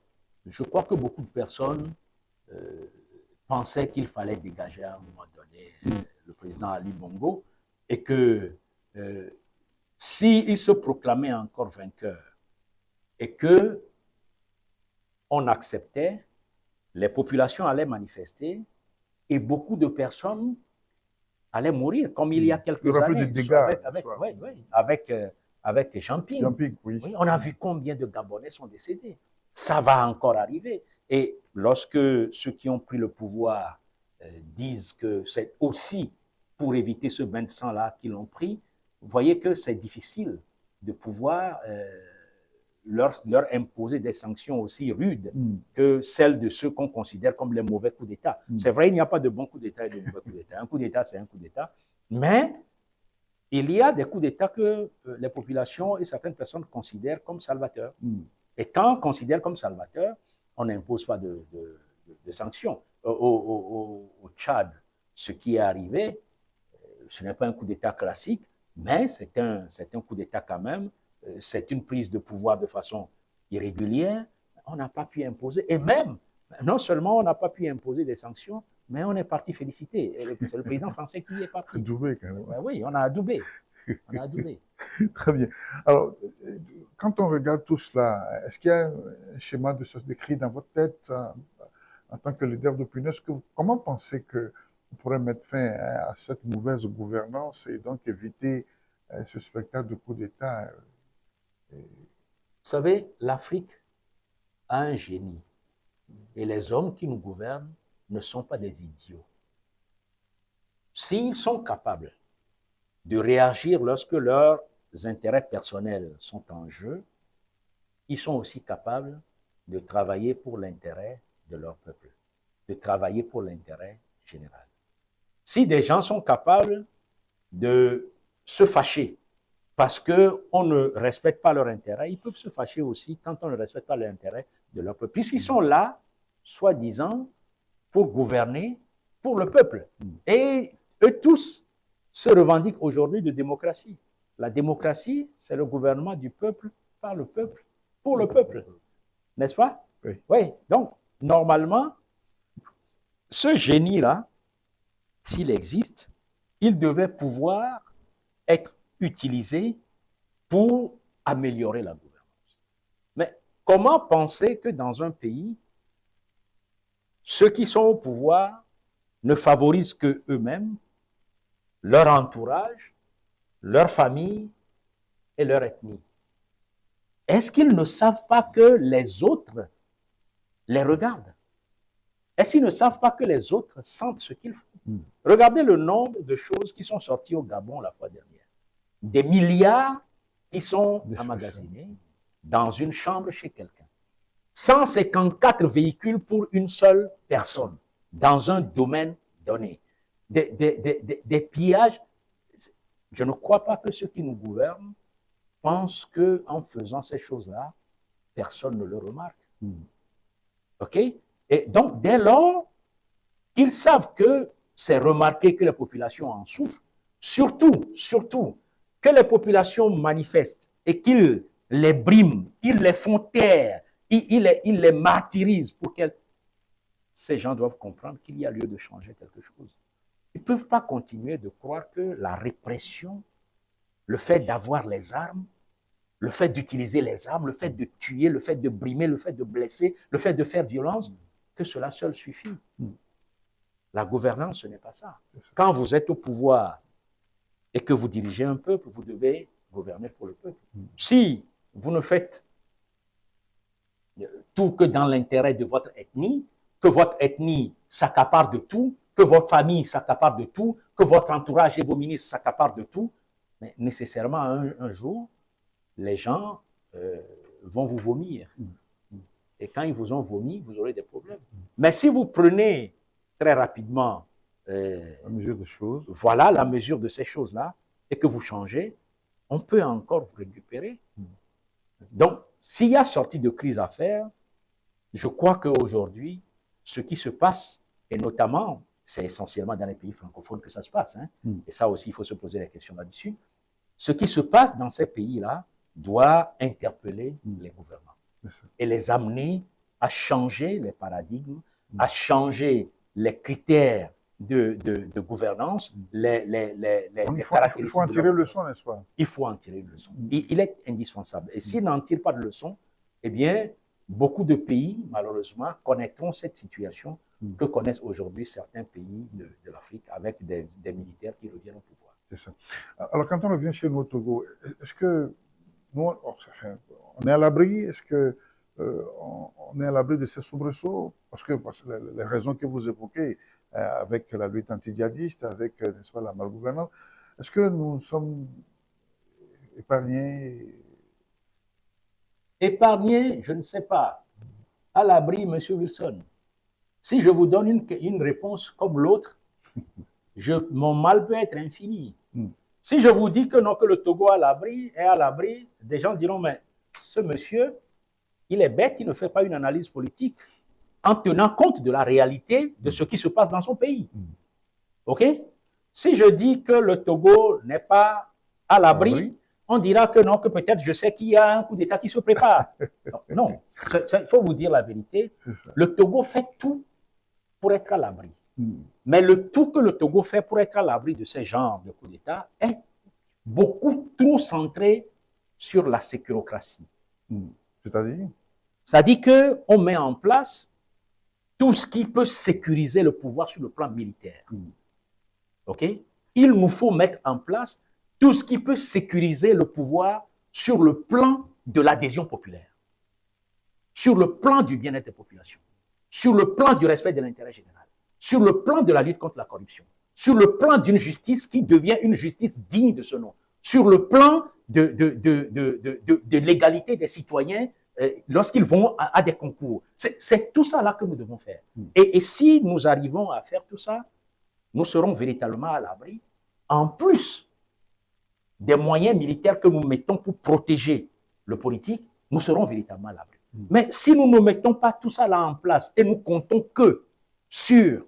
je crois que beaucoup de personnes euh, pensaient qu'il fallait dégager à un moment donné le président Ali Bongo et que s'il se proclamait encore vainqueur et que on acceptait, les populations allaient manifester et beaucoup de personnes allaient mourir, comme il y a Il y quelques aura plus de années, dégâts. avec Jean-Ping. Jean-Pic, oui. Oui, on a vu combien de Gabonais sont décédés. Ça va encore arriver. Et lorsque ceux qui ont pris le pouvoir disent que c'est aussi pour éviter ce bain de sang-là qu'ils l'ont pris, vous voyez que c'est difficile de pouvoir leur imposer des sanctions aussi rudes que celles de ceux qu'on considère comme les mauvais coups d'État. C'est vrai, il n'y a pas de bons coups d'État et de mauvais coups d'État. Un coup d'État, c'est un coup d'État. Mais il y a des coups d'État que les populations et certaines personnes considèrent comme salvateurs. Et quand on considère comme salvateur, on n'impose pas de sanctions. Au Tchad, ce qui est arrivé, ce n'est pas un coup d'État classique, mais c'est un coup d'État quand même. C'est une prise de pouvoir de façon irrégulière. On n'a pas pu imposer. Et même, non seulement on n'a pas pu imposer des sanctions, mais on est parti féliciter. C'est le président français qui y est parti. Doublé, quand même. Oui, on a adoubé. On a adoubé. Très bien. Alors, quand on regarde tout cela, est-ce qu'il y a un schéma de ce décrit dans votre tête en tant que leader d'opinion? Comment pensez que vous pourrez mettre fin à cette mauvaise gouvernance et donc éviter ce spectacle de coup d'État? Vous savez, l'Afrique a un génie. Et les hommes qui nous gouvernent ne sont pas des idiots. S'ils sont capables de réagir lorsque leurs intérêts personnels sont en jeu, ils sont aussi capables de travailler pour l'intérêt de leur peuple, de travailler pour l'intérêt général. Si des gens sont capables de se fâcher parce qu'on ne respecte pas leur intérêt, ils peuvent se fâcher aussi quand on ne respecte pas l'intérêt de leur peuple, puisqu'ils sont là, soi-disant, pour gouverner pour le peuple. Et eux tous se revendiquent aujourd'hui de démocratie. La démocratie, c'est le gouvernement du peuple, par le peuple, pour le peuple. N'est-ce pas? Oui. Oui. Donc, normalement, ce génie-là, s'il existe, il devait pouvoir être utilisé pour améliorer la gouvernance. Mais comment penser que dans un pays, ceux qui sont au pouvoir ne favorisent que eux-mêmes, leur entourage, leur famille et leur ethnie? Est-ce qu'ils ne savent pas que les autres les regardent? Est-ce qu'ils ne savent pas que les autres sentent ce qu'ils font? Regardez le nombre de choses qui sont sorties au Gabon la fois dernière. Des milliards qui sont emmagasinés dans une chambre chez quelqu'un. 154 véhicules pour une seule personne dans un domaine donné. Des pillages. Je ne crois pas que ceux qui nous gouvernent pensent qu'en faisant ces choses-là, personne ne le remarque. OK? Et donc, dès lors qu'ils savent que c'est remarqué que les populations en souffrent, surtout, que les populations manifestent et qu'ils les briment, ils les font taire, ils les martyrisent pour qu'elles... Ces gens doivent comprendre qu'il y a lieu de changer quelque chose. Ils ne peuvent pas continuer de croire que la répression, le fait d'avoir les armes, le fait d'utiliser les armes, le fait de tuer, le fait de brimer, le fait de blesser, le fait de faire violence, que cela seul suffit. La gouvernance, ce n'est pas ça. Quand vous êtes au pouvoir et que vous dirigez un peuple, vous devez gouverner pour le peuple. Si vous ne faites tout que dans l'intérêt de votre ethnie, que votre ethnie s'accapare de tout, que votre famille s'accapare de tout, que votre entourage et vos ministres s'accaparent de tout, mais nécessairement un jour, les gens vont vous vomir. Et quand ils vous ont vomi, vous aurez des problèmes. Mais si vous prenez très rapidement la mesure des choses, voilà la mesure de ces choses-là, et que vous changez, on peut encore vous récupérer. Donc, s'il y a sortie de crise à faire, je crois qu'aujourd'hui, ce qui se passe, et notamment, c'est essentiellement dans les pays francophones que ça se passe, hein, et ça aussi, il faut se poser la question là-dessus, ce qui se passe dans ces pays-là doit interpeller les gouvernements et les amener à changer les paradigmes, à changer les critères de gouvernance, les caractéristiques. Il faut en tirer le leçon, n'est-ce pas? Il faut en tirer une leçon. Il est indispensable. Et s'il n'en tire pas de leçon, eh bien, beaucoup de pays, malheureusement, connaîtront cette situation que connaissent aujourd'hui certains pays de l'Afrique avec des militaires qui reviennent au pouvoir. C'est ça. Alors, quand on revient chez nous au Togo, est-ce que nous, on est à l'abri? Est-ce que on est à l'abri de ces soubresauts? Parce que les raisons que vous évoquez, avec la lutte anti-djihadiste, avec, n'est-ce pas, la malgouvernance, est-ce que nous sommes épargnés? Épargnés, je ne sais pas. À l'abri, M. Wilson. Si je vous donne une réponse comme l'autre, mon mal peut être infini. Si je vous dis que non, que le Togo est à l'abri, des gens diront, mais ce monsieur, il est bête, il ne fait pas une analyse politique en tenant compte de la réalité de ce qui se passe dans son pays. OK? Si je dis que le Togo n'est pas à l'abri, on dira que non, que peut-être je sais qu'il y a un coup d'État qui se prépare. Non, il faut vous dire la vérité. Le Togo fait tout pour être à l'abri. Mais le tout que le Togo fait pour être à l'abri de ces genres de coups d'État est beaucoup trop centré sur la sécurocratie. C'est-à-dire? C'est-à-dire qu'on met en place tout ce qui peut sécuriser le pouvoir sur le plan militaire. OK? Il nous faut mettre en place tout ce qui peut sécuriser le pouvoir sur le plan de l'adhésion populaire, sur le plan du bien-être des populations, sur le plan du respect de l'intérêt général, sur le plan de la lutte contre la corruption, sur le plan d'une justice qui devient une justice digne de ce nom, sur le plan de l'égalité des citoyens lorsqu'ils vont à des concours. C'est tout ça là que nous devons faire. Et si nous arrivons à faire tout ça, nous serons véritablement à l'abri. En plus des moyens militaires que nous mettons pour protéger le politique, nous serons véritablement à l'abri. Mais si nous ne mettons pas tout ça là en place et nous comptons que sur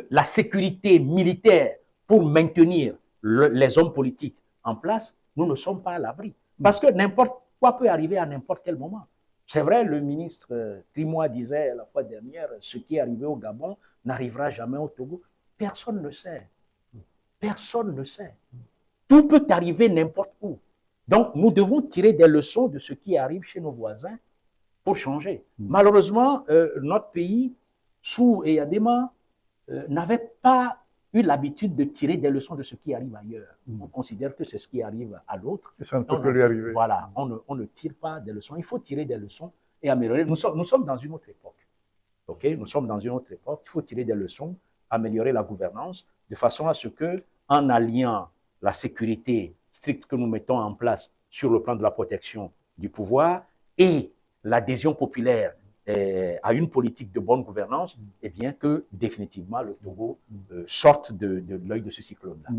la sécurité militaire pour maintenir les hommes politiques en place, nous ne sommes pas à l'abri. Parce que n'importe quoi peut arriver à n'importe quel moment. C'est vrai, le ministre Trimois disait la fois dernière, ce qui est arrivé au Gabon n'arrivera jamais au Togo. Personne ne sait. Personne ne sait. Tout peut arriver n'importe où. Donc, nous devons tirer des leçons de ce qui arrive chez nos voisins pour changer. Malheureusement, notre pays, sous Eyadema, n'avait pas eu l'habitude de tirer des leçons de ce qui arrive ailleurs. On considère que c'est ce qui arrive à l'autre. Et ça ne peut que lui arriver. Voilà, on ne tire pas des leçons. Il faut tirer des leçons et améliorer. Nous sommes dans une autre époque. Okay? Nous sommes dans une autre époque. Il faut tirer des leçons, améliorer la gouvernance, de façon à ce que, en alliant la sécurité stricte que nous mettons en place sur le plan de la protection du pouvoir et l'adhésion populaire à une politique de bonne gouvernance, eh bien que définitivement le Togo sorte de l'œil de ce cyclone-là.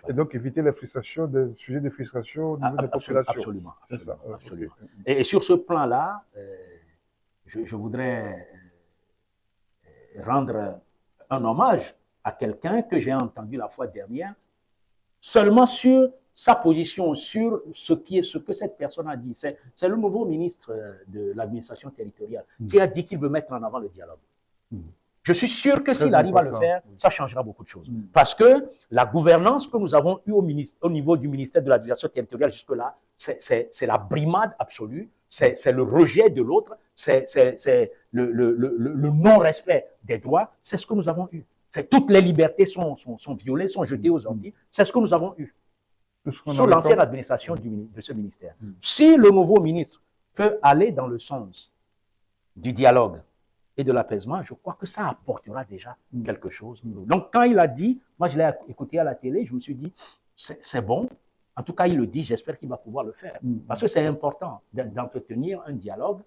Et donc éviter la frustration, des sujets de frustration au niveau des populations. Absolument. Absolument. Et sur ce plan-là, je voudrais rendre un hommage à quelqu'un que j'ai entendu la fois dernière, seulement sur sa position, sur ce que cette personne a dit. C'est le nouveau ministre de l'administration territoriale qui a dit qu'il veut mettre en avant le dialogue. Je suis sûr que s'il arrive à le faire, ça changera beaucoup de choses. Parce que la gouvernance que nous avons eue au niveau du ministère de l'administration territoriale jusque-là, c'est la brimade absolue, c'est le rejet de l'autre, c'est le non-respect des droits, c'est ce que nous avons eu. Toutes les libertés sont violées, sont jetées aux orties, c'est ce que nous avons eu sous l'ancienne administration de ce ministère. Si le nouveau ministre peut aller dans le sens du dialogue et de l'apaisement, je crois que ça apportera déjà quelque chose. Donc, quand il a dit, moi je l'ai écouté à la télé, je me suis dit, c'est bon. En tout cas, il le dit, j'espère qu'il va pouvoir le faire. Parce que c'est important d'entretenir un dialogue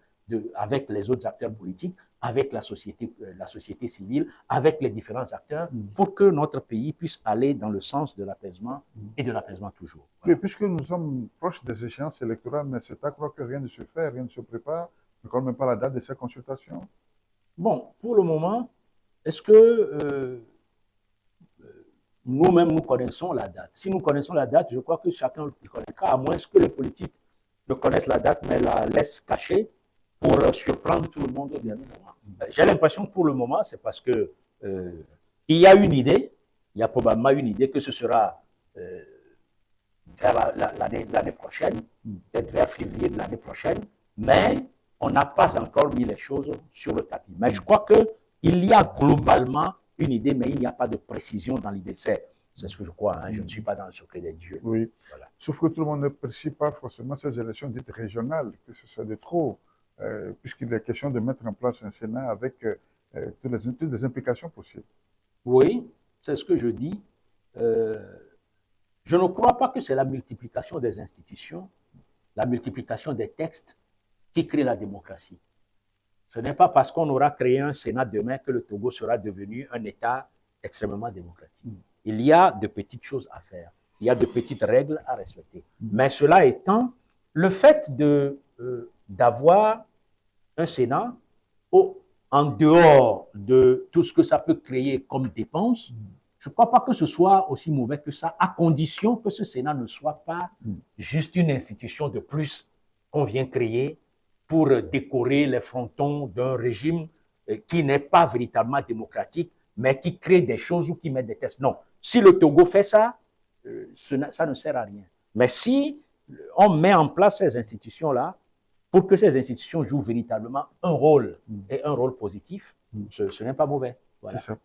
avec les autres acteurs politiques avec la société civile, avec les différents acteurs, pour que notre pays puisse aller dans le sens de l'apaisement et de l'apaisement toujours. Voilà. Oui, puisque nous sommes proches des échéances électorales, mais c'est à croire que rien ne se fait, rien ne se prépare, on ne connaît même pas la date de ces consultations. Bon, pour le moment, est-ce que nous-mêmes, nous connaissons la date? Si nous connaissons la date, je crois que chacun le connaîtra, à moins que les politiques ne connaissent la date, mais la laissent cachée pour surprendre tout le monde au dernier moment. J'ai l'impression que pour le moment, c'est parce que il y a une idée, il y a probablement une idée que ce sera vers l'année prochaine, peut-être vers février de l'année prochaine, mais on n'a pas encore mis les choses sur le tapis. Mais je crois qu'il y a globalement une idée, mais il n'y a pas de précision dans l'idée. C'est ce que je crois, hein. Je ne suis pas dans le secret des dieux. Oui. Voilà. Sauf que tout le monde n'apprécie pas forcément ces élections dites régionales, que ce soit de trop, puisqu'il est question de mettre en place un Sénat avec toutes les implications possibles. Oui, c'est ce que je dis. Je ne crois pas que c'est la multiplication des institutions, la multiplication des textes qui crée la démocratie. Ce n'est pas parce qu'on aura créé un Sénat demain que le Togo sera devenu un État extrêmement démocratique. Il y a de petites choses à faire. Il y a de petites règles à respecter. Mais cela étant, le fait d'avoir un Sénat en dehors de tout ce que ça peut créer comme dépenses, je ne crois pas que ce soit aussi mauvais que ça, à condition que ce Sénat ne soit pas juste une institution de plus qu'on vient créer pour décorer les frontons d'un régime qui n'est pas véritablement démocratique, mais qui crée des choses ou qui met des tests. Non, si le Togo fait ça, ça ne sert à rien. Mais si on met en place ces institutions-là, pour que ces institutions jouent véritablement un rôle, et un rôle positif, ce n'est pas mauvais. Voilà. C'est ça.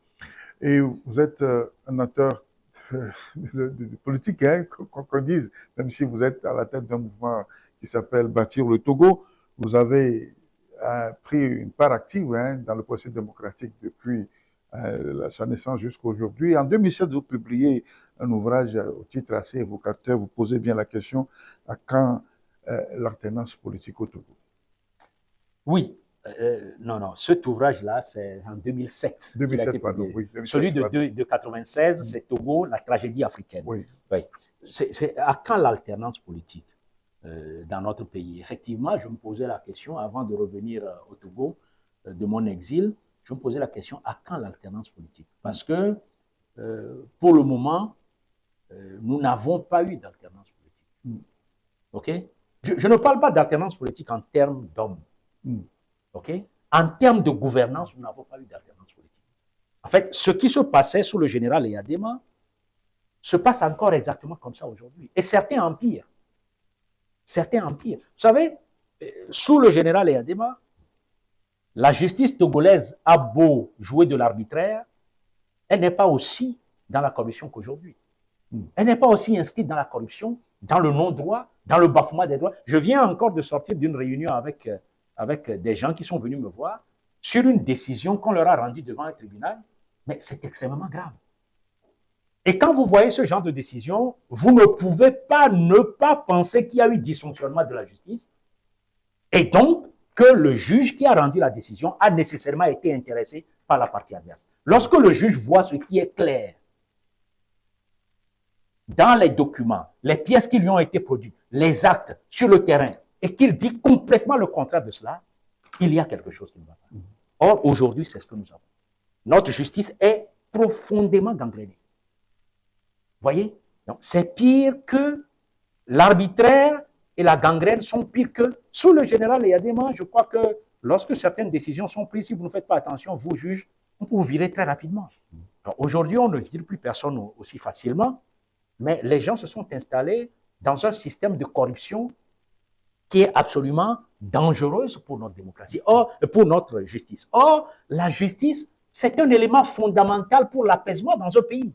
Et vous êtes un acteur de politique, hein, qu'on dise, même si vous êtes à la tête d'un mouvement qui s'appelle Bâtir le Togo, vous avez pris une part active, hein, dans le processus démocratique depuis sa naissance jusqu'à aujourd'hui. En 2007, vous publiez un ouvrage au titre assez évocateur. Vous posez bien la question: à quand l'alternance politique au Togo? Oui. Non, cet ouvrage-là, c'est en 2007. 2007, pardon. Oui, 2007, celui de 96, c'est Togo, la tragédie africaine. Oui. Oui. C'est à quand l'alternance politique dans notre pays? Effectivement, je me posais la question, avant de revenir au Togo, de mon exil, je me posais la question: à quand l'alternance politique? Parce que, pour le moment, nous n'avons pas eu d'alternance politique. OK? Je ne parle pas d'alternance politique en termes d'hommes. Okay? En termes de gouvernance, nous n'avons pas eu d'alternance politique. En fait, ce qui se passait sous le général Eyadema se passe encore exactement comme ça aujourd'hui. Et certains empirent. Certains empirent. Vous savez, sous le général Eyadema, la justice togolaise a beau jouer de l'arbitraire, elle n'est pas aussi dans la corruption qu'aujourd'hui. Elle n'est pas aussi inscrite dans la corruption, dans le non-droit, dans le bafouement des droits. Je viens encore de sortir d'une réunion avec des gens qui sont venus me voir sur une décision qu'on leur a rendue devant un tribunal, mais c'est extrêmement grave. Et quand vous voyez ce genre de décision, vous ne pouvez pas ne pas penser qu'il y a eu dysfonctionnement de la justice, et donc que le juge qui a rendu la décision a nécessairement été intéressé par la partie adverse. Lorsque le juge voit ce qui est clair dans les documents, les pièces qui lui ont été produites, les actes sur le terrain, et qu'il dit complètement le contraire de cela, il y a quelque chose qui ne va pas. Or, aujourd'hui, c'est ce que nous avons. Notre justice est profondément gangrénée. Vous voyez? Donc, c'est pire que l'arbitraire et la gangrène sont pires que sous le général Eyadema. Je crois que lorsque certaines décisions sont prises, si vous ne faites pas attention, vous juges, on peut vous virer très rapidement. Aujourd'hui, on ne vire plus personne aussi facilement, mais les gens se sont installés dans un système de corruption qui est absolument dangereuse pour notre démocratie, pour notre justice. Or, la justice, c'est un élément fondamental pour l'apaisement dans un pays.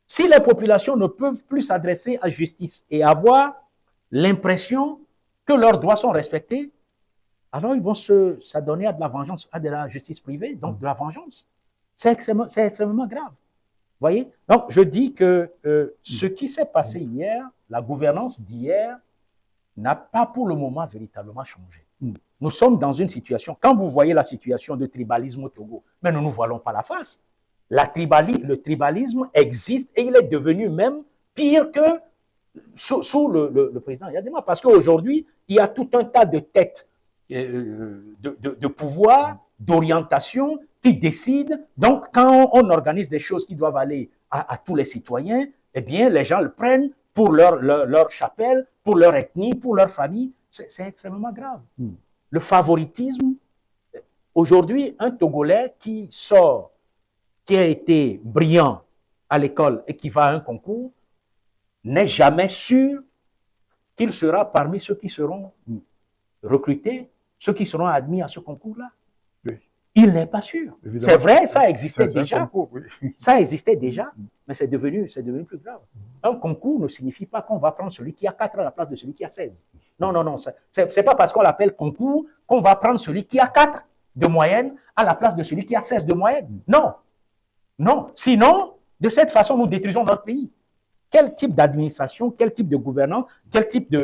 Si les populations ne peuvent plus s'adresser à la justice et avoir l'impression que leurs droits sont respectés, alors ils vont s'adonner à de la vengeance, à de la justice privée, donc de la vengeance. C'est extrêmement grave. Vous voyez? Donc, je dis que ce qui s'est passé hier, la gouvernance d'hier, n'a pas pour le moment véritablement changé. nous sommes dans une situation, quand vous voyez la situation de tribalisme au Togo, mais nous ne nous voilons pas la face. Le tribalisme existe et il est devenu même pire que sous le président Yadema. Parce qu'aujourd'hui, il y a tout un tas de têtes de pouvoir, d'orientation qui décident. Donc, quand on organise des choses qui doivent aller à tous les citoyens, eh bien, les gens le prennent pour leur chapelle, pour leur ethnie, pour leur famille. C'est extrêmement grave. Le favoritisme, aujourd'hui, un Togolais qui sort, qui a été brillant à l'école et qui va à un concours, n'est jamais sûr qu'il sera parmi ceux qui seront recrutés, ceux qui seront admis à ce concours-là. Oui. Il n'est pas sûr. C'est vrai, ça existait déjà. Concours, oui. Ça existait déjà, mais c'est devenu plus grave. Un concours ne signifie pas qu'on va prendre celui qui a 4 à la place de celui qui a 16. Non, non, non. C'est pas parce qu'on l'appelle concours qu'on va prendre celui qui a 4 de moyenne à la place de celui qui a 16 de moyenne. Non. Non. Sinon, de cette façon, nous détruisons notre pays. Quel type d'administration, quel type de gouvernance, quel type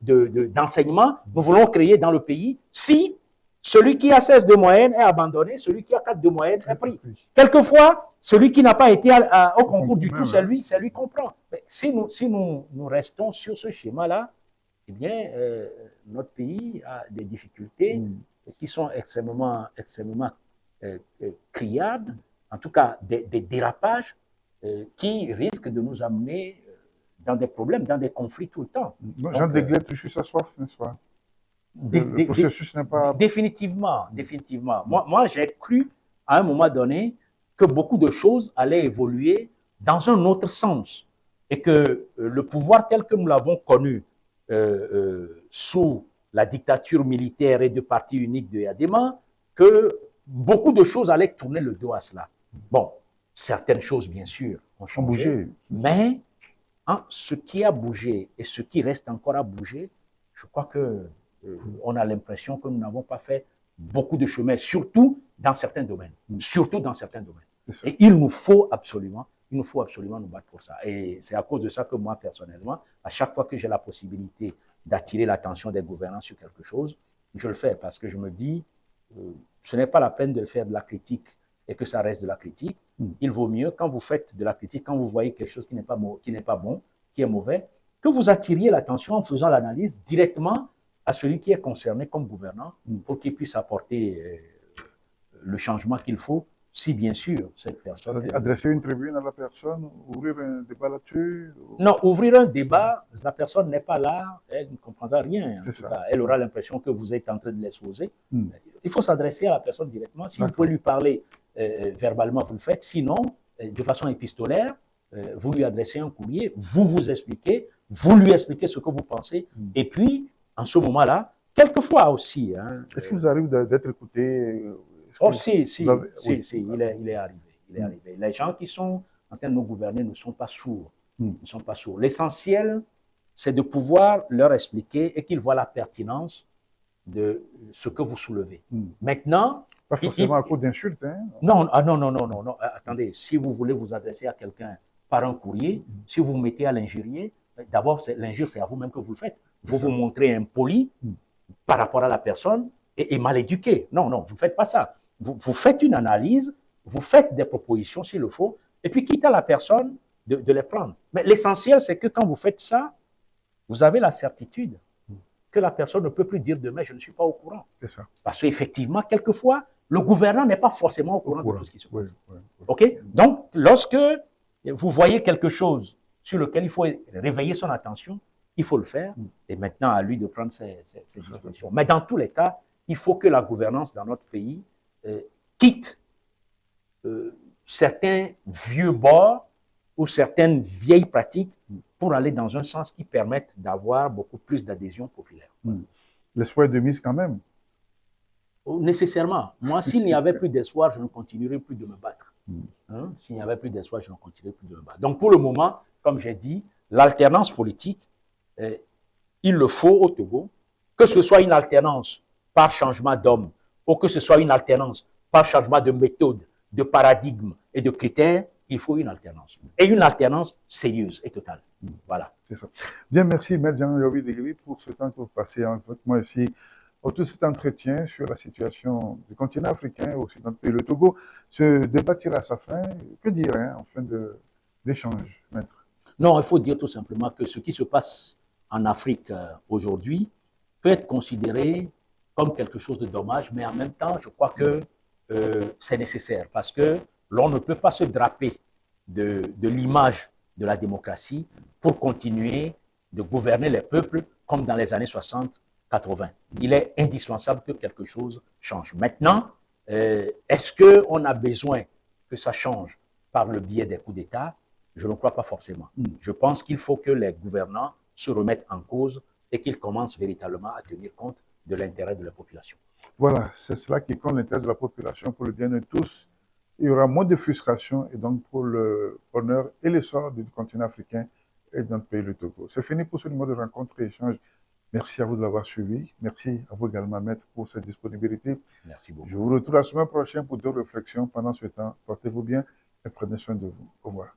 d'enseignement nous voulons créer dans le pays si celui qui a 16 de moyenne est abandonné, celui qui a 4 de moyenne est pris. Quelquefois, celui qui n'a pas été au concours du tout, c'est lui qu'on prend. Mais si nous restons sur ce schéma-là, eh bien, notre pays a des difficultés qui sont extrêmement criardes, en tout cas des dérapages qui risquent de nous amener dans des problèmes, dans des conflits tout le temps. Jean Degley touche sa soif, n'est-ce pas? Le processus n'est pas... Définitivement. Moi, j'ai cru à un moment donné que beaucoup de choses allaient évoluer dans un autre sens et que le pouvoir tel que nous l'avons connu sous la dictature militaire et de parti unique de Yadema, que beaucoup de choses allaient tourner le dos à cela. Bon, certaines choses, bien sûr, ont changé, mais ce qui a bougé et ce qui reste encore à bouger, je crois que on a l'impression que nous n'avons pas fait beaucoup de chemin, surtout dans certains domaines. Surtout dans certains domaines. Et il nous faut absolument nous battre pour ça. Et c'est à cause de ça que moi, personnellement, à chaque fois que j'ai la possibilité d'attirer l'attention des gouvernants sur quelque chose, je le fais parce que je me dis, ce n'est pas la peine de faire de la critique et que ça reste de la critique. Il vaut mieux, quand vous faites de la critique, quand vous voyez quelque chose qui n'est pas bon, qui est mauvais, que vous attiriez l'attention en faisant l'analyse directement à celui qui est concerné comme gouvernant pour qu'il puisse apporter le changement qu'il faut, si bien sûr cette personne... Adresser une tribune à la personne, ouvrir un débat là-dessus Non, ouvrir un débat, la personne n'est pas là, elle ne comprendra rien. En tout cas, elle aura l'impression que vous êtes en train de l'exposer. Il faut s'adresser à la personne directement. Si vous pouvez lui parler verbalement, vous le faites. Sinon, de façon épistolaire, vous lui adressez un courrier, vous expliquez, vous lui expliquez ce que vous pensez, et puis, en ce moment-là, quelquefois aussi... Est-ce qu'il vous arrive d'être écouté? Oh, si, il est arrivé. Les gens qui sont en train de nous gouverner ne sont pas sourds. L'essentiel, c'est de pouvoir leur expliquer et qu'ils voient la pertinence de ce que vous soulevez. Maintenant... Pas forcément à cause d'insultes. Non, attendez, si vous voulez vous adresser à quelqu'un par un courrier, si vous vous mettez à l'injurier, d'abord, l'injure, c'est à vous-même que vous le faites. Vous vous montrez impoli par rapport à la personne et mal éduqué. Non, vous ne faites pas ça. Vous faites une analyse, vous faites des propositions s'il le faut, et puis quitte à la personne de les prendre. Mais l'essentiel, c'est que quand vous faites ça, vous avez la certitude que la personne ne peut plus dire demain, je ne suis pas au courant. C'est ça. Parce qu'effectivement, quelquefois, le gouvernant n'est pas forcément au courant de tout ce qui se passe. OK? Donc, lorsque vous voyez quelque chose sur lequel il faut réveiller son attention, il faut le faire. Et maintenant, à lui de prendre ses dispositions. Mais dans tous les cas, il faut que la gouvernance dans notre pays quitte certains vieux bords ou certaines vieilles pratiques pour aller dans un sens qui permette d'avoir beaucoup plus d'adhésion populaire. L'espoir est de mise quand même. Nécessairement. Moi, s'il n'y avait plus d'espoir, je ne continuerais plus de me battre. S'il n'y avait plus d'espoir, je ne continuerais plus de me battre. Donc, pour le moment, comme j'ai dit, l'alternance politique, il le faut au Togo, que ce soit une alternance par changement d'homme ou que ce soit une alternance par changement de méthode, de paradigme et de critères, il faut une alternance. Et une alternance sérieuse et totale. Voilà. C'est ça. Bien, merci, Maître Jean-Yobi Degley, pour ce temps que vous passez avec moi ici autour de cet entretien sur la situation du continent africain, aussi dans le pays, le Togo. Ce débat tire à sa fin. Que dire en fin d'échange, maître? Non, il faut dire tout simplement que ce qui se passe en Afrique aujourd'hui peut être considéré comme quelque chose de dommage, mais en même temps, je crois que c'est nécessaire parce que l'on ne peut pas se draper de l'image de la démocratie pour continuer de gouverner les peuples comme dans les années 60-80. Il est indispensable que quelque chose change. Maintenant, est-ce qu'on a besoin que ça change par le biais des coups d'État? Je ne crois pas forcément. Je pense qu'il faut que les gouvernants se remettent en cause et qu'ils commencent véritablement à tenir compte de l'intérêt de la population. Voilà, c'est cela qui compte, l'intérêt de la population pour le bien de tous. Il y aura moins de frustration et donc pour le bonheur et l'essor du continent africain et de notre pays, le Togo. C'est fini pour ce numéro de rencontre et échange. Merci à vous de l'avoir suivi. Merci à vous également, maître, pour cette disponibilité. Merci beaucoup. Je vous retrouve la semaine prochaine pour d'autres réflexions. Pendant ce temps, portez-vous bien et prenez soin de vous. Au revoir.